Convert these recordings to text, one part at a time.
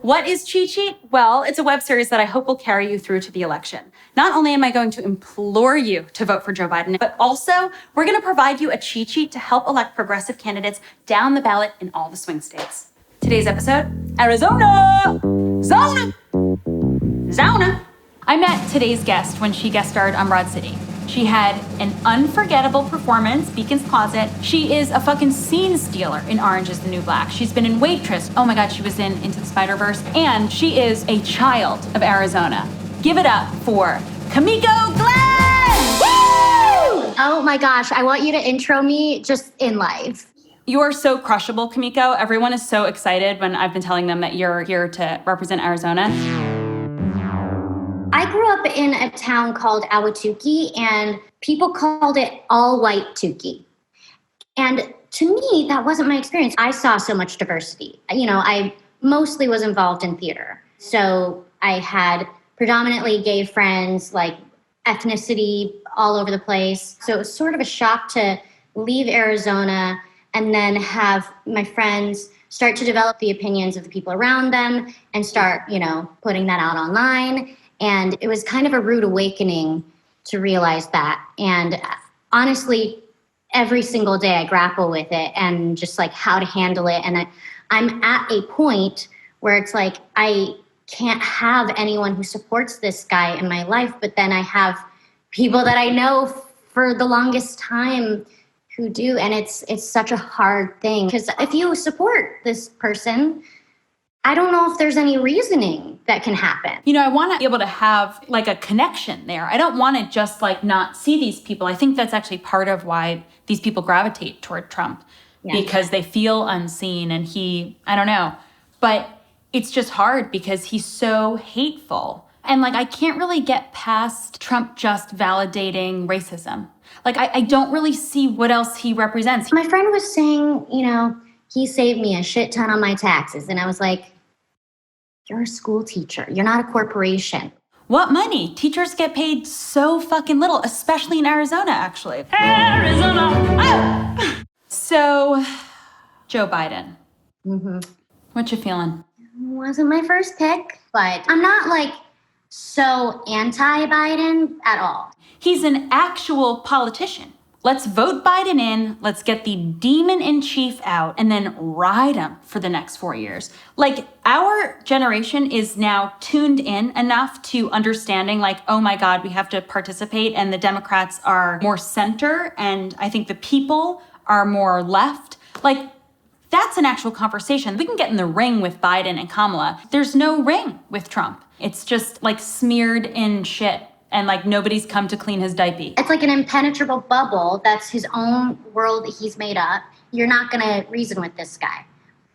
What is Cheat Sheet? Well, it's a web series that I hope will carry you through to the election. Not only am I going to implore you to vote for Joe Biden, but also we're going to provide you a cheat sheet to help elect progressive candidates down the ballot in all the swing states. Today's episode, Arizona! ZONA! ZONA! I met today's guest when she guest starred on Broad City. She had an unforgettable performance, Beacon's Closet. She is a fucking scene stealer in Orange is the New Black. She's been in Waitress. Oh my God, she was in Into the Spider-Verse. And she is a child of Arizona. Give it up for Kimiko Glenn! Woo! Oh my gosh, I want you to intro me just in live. You are so crushable, Kimiko. Everyone is so excited when I've been telling them that you're here to represent Arizona. I grew up in a town called Ahwatukee, and people called it all-white Tukey. And to me, that wasn't my experience. I saw so much diversity. I mostly was involved in theater. So I had predominantly gay friends, like ethnicity all over the place. So it was sort of a shock to leave Arizona and then have my friends start to develop the opinions of the people around them and start, putting that out online. And it was kind of a rude awakening to realize that. And honestly, every single day I grapple with it and just like how to handle it. And I'm at a point where it's like, I can't have anyone who supports this guy in my life, but then I have people that I know for the longest time who do. And it's such a hard thing, because if you support this person, I don't know if there's any reasoning that can happen. I want to be able to have like a connection there. I don't want to just like not see these people. I think that's actually part of why these people gravitate toward Trump, because they feel unseen and I don't know. But it's just hard because he's so hateful. And like, I can't really get past Trump just validating racism. Like, I don't really see what else he represents. My friend was saying, he saved me a shit ton on my taxes. And I was like, you're a school teacher. You're not a corporation. What money? Teachers get paid so fucking little, especially in Arizona, actually. Arizona! Oh! So, Joe Biden. Mm-hmm. What you feeling? Wasn't my first pick, but I'm not like so anti-Biden at all. He's an actual politician. Let's vote Biden in, let's get the demon in chief out, and then ride him for the next 4 years. Like, our generation is now tuned in enough to understanding, like, oh my God, we have to participate, and the Democrats are more center, and I think the people are more left. Like, that's an actual conversation. We can get in the ring with Biden and Kamala. There's no ring with Trump. It's just, like, smeared in shit. And like nobody's come to clean his diaper. It's like an impenetrable bubble that's his own world that he's made up. You're not going to reason with this guy.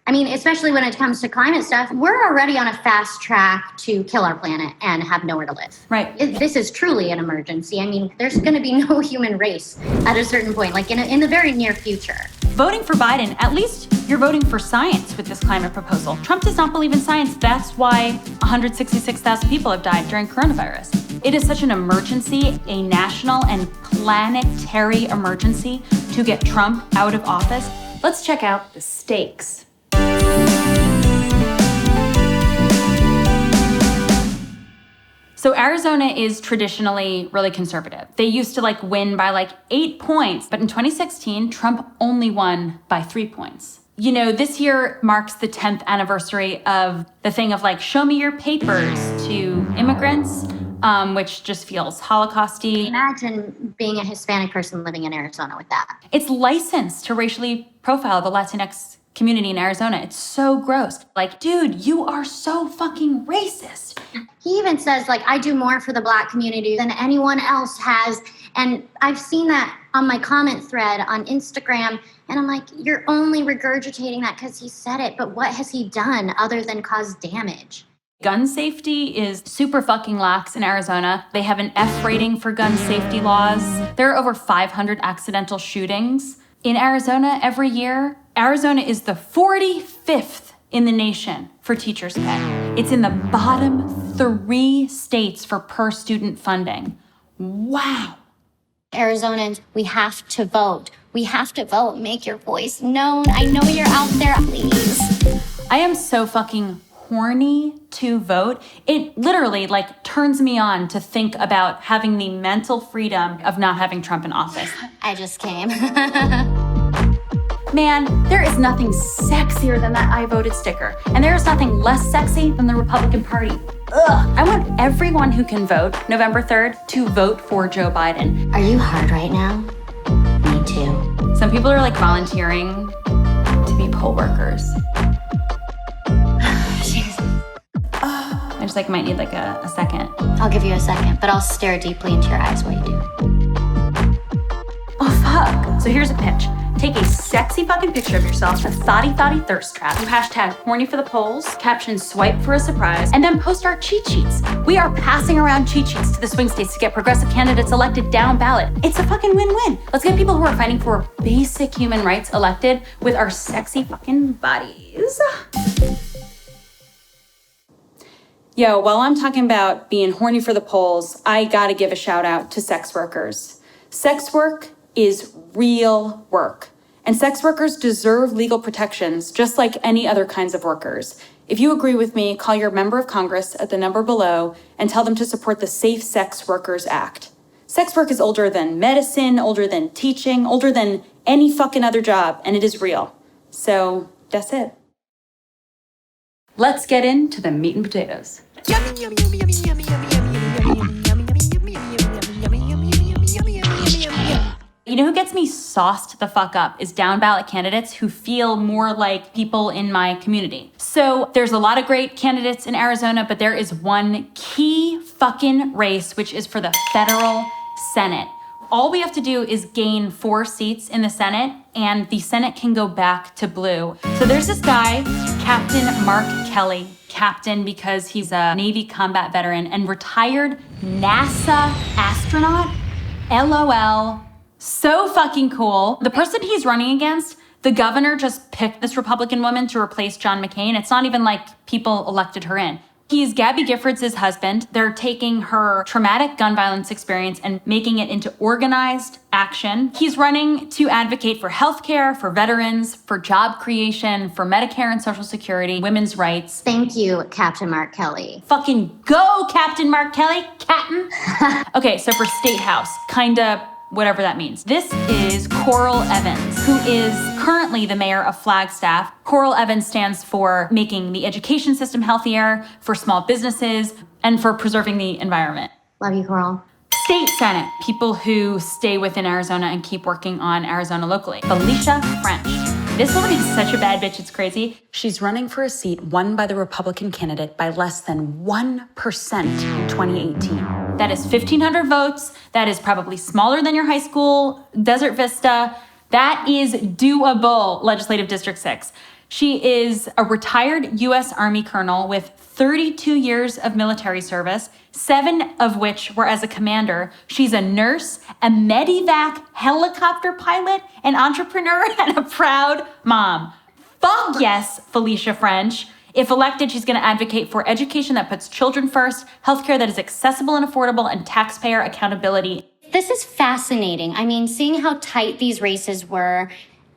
I mean, especially when it comes to climate stuff, we're already on a fast track to kill our planet and have nowhere to live. Right. This is truly an emergency. I mean, there's going to be no human race at a certain point, like in the very near future. Voting for Biden, at least you're voting for science with this climate proposal. Trump does not believe in science. That's why 166,000 people have died during coronavirus. It is such an emergency, a national and planetary emergency to get Trump out of office. Let's check out the stakes. So Arizona is traditionally really conservative. They used to like win by like 8 points, but in 2016, Trump only won by 3 points. This year marks the 10th anniversary of the thing of like, show me your papers to immigrants, which just feels Holocaust-y. Imagine being a Hispanic person living in Arizona with that. It's licensed to racially profile the Latinx community in Arizona. It's so gross. Like, dude, you are so fucking racist. He even says, like, I do more for the Black community than anyone else has. And I've seen that on my comment thread on Instagram. And I'm like, you're only regurgitating that because he said it. But what has he done other than cause damage? Gun safety is super fucking lax in Arizona. They have an F rating for gun safety laws. There are over 500 accidental shootings in Arizona every year. Arizona is the 45th in the nation for teachers' pay. It's in the bottom 3 states for per student funding. Wow. Arizonans, we have to vote. We have to vote. Make your voice known. I know you're out there, please. I am so fucking horny to vote. It literally turns me on to think about having the mental freedom of not having Trump in office. I just came. Man, there is nothing sexier than that I voted sticker. And there is nothing less sexy than the Republican Party. Ugh. I want everyone who can vote November 3rd to vote for Joe Biden. Are you hard right now? Me too. Some people are volunteering to be poll workers. I just might need a second. I'll give you a second, but I'll stare deeply into your eyes while you do. Oh, fuck. So here's a pitch. Take a sexy fucking picture of yourself, a thotty thirst trap, hashtag horny for the polls, caption swipe for a surprise, and then post our cheat sheets. We are passing around cheat sheets to the swing states to get progressive candidates elected down ballot. It's a fucking win-win. Let's get people who are fighting for basic human rights elected with our sexy fucking bodies. Yo, while I'm talking about being horny for the polls, I gotta give a shout out to sex workers. Sex work is real work. And sex workers deserve legal protections just like any other kinds of workers. If you agree with me, call your member of Congress at the number below and tell them to support the Safe Sex Workers Act. Sex work is older than medicine, older than teaching, older than any fucking other job, and it is real. So that's it. Let's get into the meat and potatoes. You know who gets me sauced the fuck up is down ballot candidates who feel more like people in my community. So there's a lot of great candidates in Arizona, but there is one key fucking race, which is for the federal Senate. All we have to do is gain 4 seats in the Senate, and the Senate can go back to blue. So there's this guy, Captain Mark Kelly. Captain because he's a Navy combat veteran and retired NASA astronaut. LOL. So fucking cool. The person he's running against, the governor just picked this Republican woman to replace John McCain. It's not even like people elected her in. He's Gabby Giffords' husband. They're taking her traumatic gun violence experience and making it into organized action. He's running to advocate for healthcare, for veterans, for job creation, for Medicare and Social Security, women's rights. Thank you, Captain Mark Kelly. Fucking go, Captain Mark Kelly, Captain. Okay, so for State House, kinda whatever that means. This is Coral Evans, who is currently the mayor of Flagstaff. Coral Evans stands for making the education system healthier, for small businesses, and for preserving the environment. Love you, Coral. State Senate, people who stay within Arizona and keep working on Arizona locally. Felicia French. This woman is such a bad bitch, it's crazy. She's running for a seat won by the Republican candidate by less than 1% in 2018. That is 1,500 votes. That is probably smaller than your high school, Desert Vista. That is doable, Legislative District 6. She is a retired U.S. Army colonel with 32 years of military service, 7 of which were as a commander. She's a nurse, a Medivac helicopter pilot, an entrepreneur, and a proud mom. Fuck yes, Felicia French. If elected, she's going to advocate for education that puts children first, healthcare that is accessible and affordable, and taxpayer accountability. This is fascinating. I mean, seeing how tight these races were,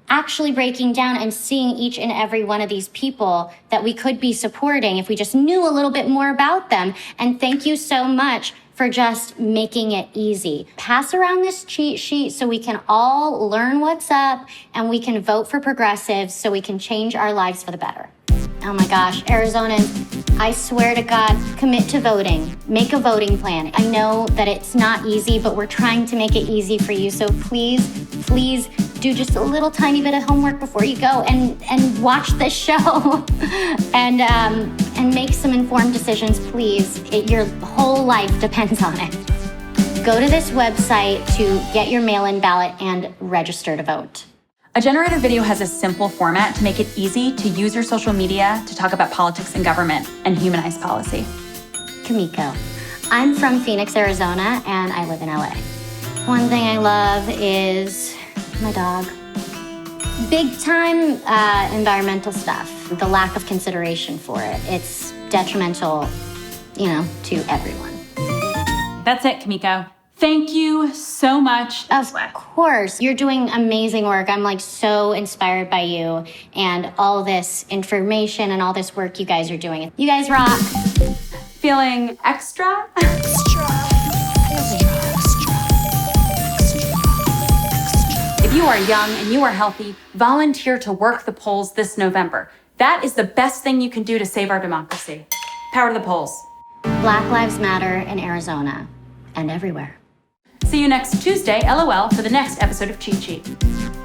actually breaking down and seeing each and every one of these people that we could be supporting if we just knew a little bit more about them. And thank you so much for just making it easy. Pass around this cheat sheet so we can all learn what's up and we can vote for progressives so we can change our lives for the better. Oh my gosh, Arizonans, I swear to God, commit to voting. Make a voting plan. I know that it's not easy, but we're trying to make it easy for you. So please do just a little tiny bit of homework before you go and watch this show and make some informed decisions, please. Your whole life depends on it. Go to this website to get your mail-in ballot and register to vote. A generated video has a simple format to make it easy to use your social media to talk about politics and government and humanize policy. Kimiko. I'm from Phoenix, Arizona, and I live in LA. One thing I love is my dog. Big time environmental stuff. The lack of consideration for it. It's detrimental, to everyone. That's it, Kimiko. Thank you so much. Of course. You're doing amazing work. I'm like so inspired by you and all this information and all this work you guys are doing. You guys rock. Feeling extra? If you are young and you are healthy, volunteer to work the polls this November. That is the best thing you can do to save our democracy. Power to the polls. Black Lives Matter in Arizona and everywhere. See you next Tuesday, LOL, for the next episode of Cheat Sheet.